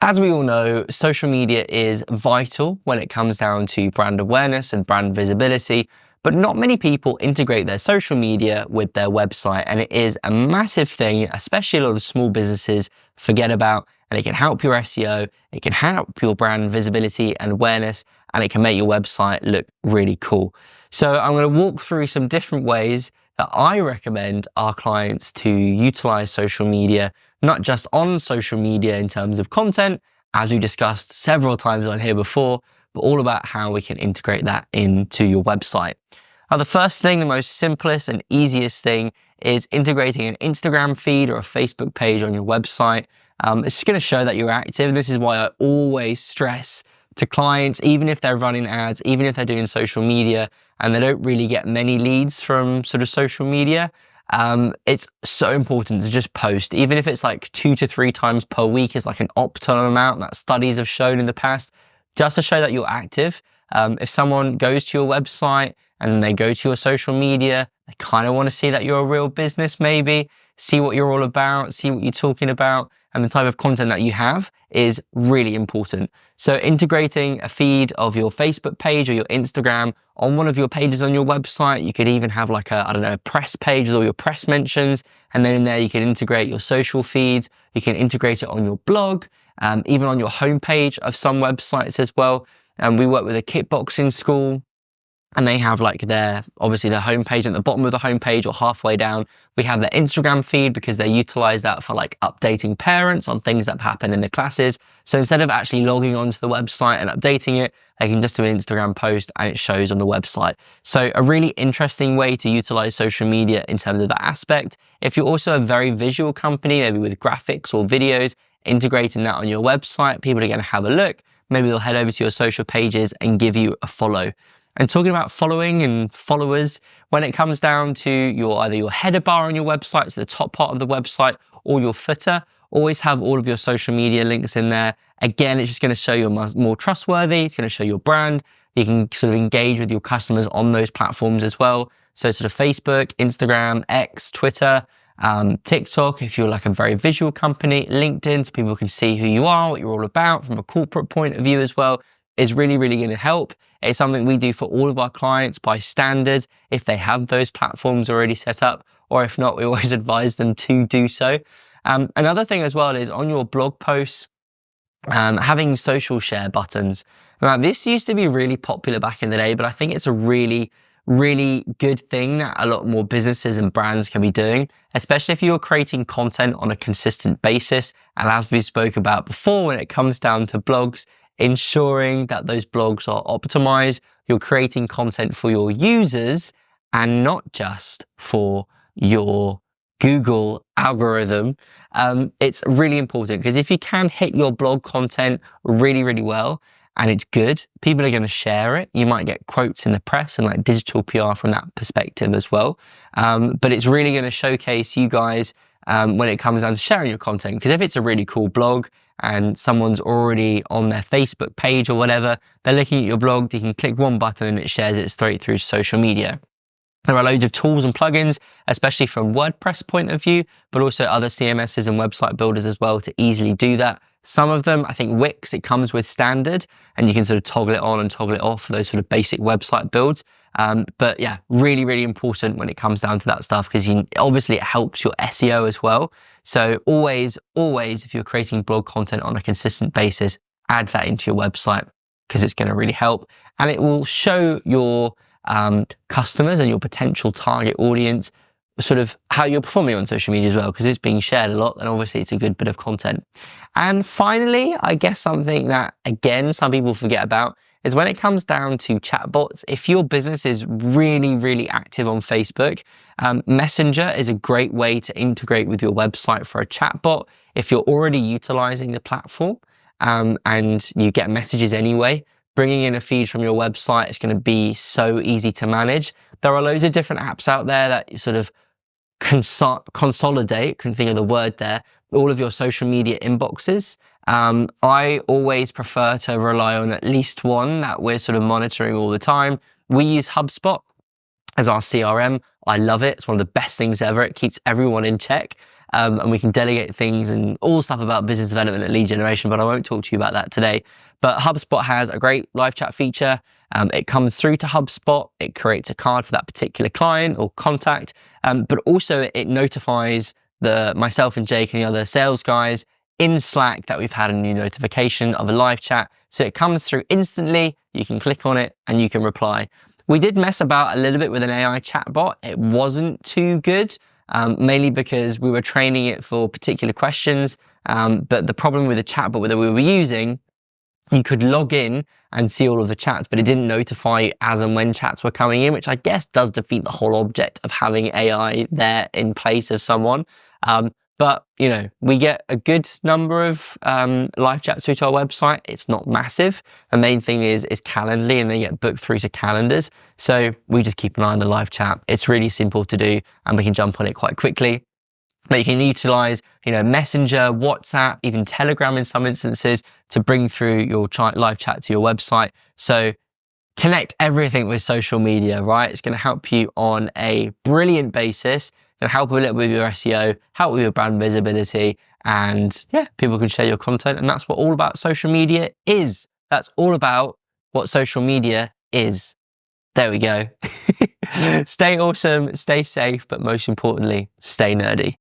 As we all know, social media is vital when it comes down to brand awareness and brand visibility, but not many people integrate their social media with their website, and it is a massive thing, especially a lot of small businesses forget about, and it can help your SEO, it can help your brand visibility and awareness, and it can make your website look really cool. So I'm going to walk through some different ways that I recommend our clients to utilize social media, not just on social media in terms of content, as we discussed several times on here before, but all about how we can integrate that into your website. Now, the first thing, the most simplest and easiest thing is integrating an Instagram feed or a Facebook page on your website. It's just going to show that you're active. And this is why I always stress to clients, even if they're running ads, even if they're doing social media and they don't really get many leads from sort of social media, it's so important to just post, even if it's like 2 to 3 times per week is like an optimum amount that studies have shown in the past, just to show that you're active. If someone goes to your website and then they go to your social media, they kind of want to see that you're a real business, maybe see what you're all about, see what you're talking about, and the type of content that you have is really important. So integrating a feed of your Facebook page or your Instagram on one of your pages on your website, you could even have like a press page with all your press mentions. And then in there, you can integrate your social feeds. You can integrate it on your blog, even on your homepage of some websites as well. We work with a kickboxing school, and they have like obviously their homepage. At the bottom of the homepage or halfway down, we have their Instagram feed because they utilize that for like updating parents on things that happen in the classes. So instead of actually logging onto the website and updating it, they can just do an Instagram post and it shows on the website. So a really interesting way to utilize social media in terms of that aspect. If you're also a very visual company, maybe with graphics or videos, integrating that on your website, people are going to have a look. Maybe they'll head over to your social pages and give you a follow. And talking about following and followers, when it comes down to either your header bar on your website, so the top part of the website, or your footer, always have all of your social media links in there. Again, it's just going to show you're more trustworthy. It's going to show your brand. You can sort of engage with your customers on those platforms as well. So sort of Facebook, Instagram, X, Twitter, TikTok, if you're like a very visual company, LinkedIn, so people can see who you are, what you're all about from a corporate point of view as well, is really, really going to help. It's something we do for all of our clients by standard if they have those platforms already set up, or if not, we always advise them to do so. Another thing as well is on your blog posts, having social share buttons. Now, this used to be really popular back in the day, but I think it's a really, really good thing that a lot more businesses and brands can be doing, especially if you're creating content on a consistent basis. And as we spoke about before, when it comes down to blogs, ensuring that those blogs are optimized, you're creating content for your users and not just for your Google algorithm. It's really important because if you can hit your blog content really, really well and it's good, people are going to share it. You might get quotes in the press and like digital PR from that perspective as well. But it's really going to showcase you guys when it comes down to sharing your content. Because if it's a really cool blog and someone's already on their Facebook page or whatever, they're looking at your blog, they can click one button and it shares it straight through social media. There are loads of tools and plugins, especially from WordPress point of view, but also other CMSs and website builders as well to easily do that. Some of them, I think Wix, it comes with standard and you can sort of toggle it on and toggle it off for those sort of basic website builds. But yeah, really, really important when it comes down to that stuff because obviously it helps your SEO as well. So always, if you're creating blog content on a consistent basis, add that into your website because it's going to really help. And it will show your customers and your potential target audience sort of how you're performing on social media as well, because it's being shared a lot and obviously it's a good bit of content. And finally, I guess something that, again, some people forget about is when it comes down to chatbots. If your business is really, really active on Facebook, Messenger is a great way to integrate with your website for a chatbot. If you're already utilizing the platform and you get messages anyway, bringing in a feed from your website is going to be so easy to manage. There are loads of different apps out there that you sort of consolidate, couldn't think of the word there, all of your social media inboxes. I always prefer to rely on at least one that we're sort of monitoring all the time. We use HubSpot as our CRM. I love it. It's one of the best things ever. It keeps everyone in check. and we can delegate things and all stuff about business development and lead generation, but I won't talk to you about that today. But HubSpot has a great live chat feature. It comes through to HubSpot. It creates a card for that particular client or contact, but also it notifies myself and Jake and the other sales guys in Slack that we've had a new notification of a live chat. So it comes through instantly. You can click on it and you can reply. We did mess about a little bit with an AI chatbot. It wasn't too good, mainly because we were training it for particular questions. But the problem with the chatbot that we were using, you could log in and see all of the chats, but it didn't notify you as and when chats were coming in, which I guess does defeat the whole object of having AI there in place of someone. But, we get a good number of live chats through to our website. It's not massive. The main thing is Calendly, and they get booked through to calendars. So we just keep an eye on the live chat. It's really simple to do, and we can jump on it quite quickly. But you can utilize, Messenger, WhatsApp, even Telegram in some instances to bring through your live chat to your website. So connect everything with social media, right? It's going to help you on a brilliant basis. It's going to help a little with your SEO, help with your brand visibility, and people can share your content. And that's what all about social media is. That's all about what social media is. There we go. Stay awesome, stay safe, but most importantly, stay nerdy.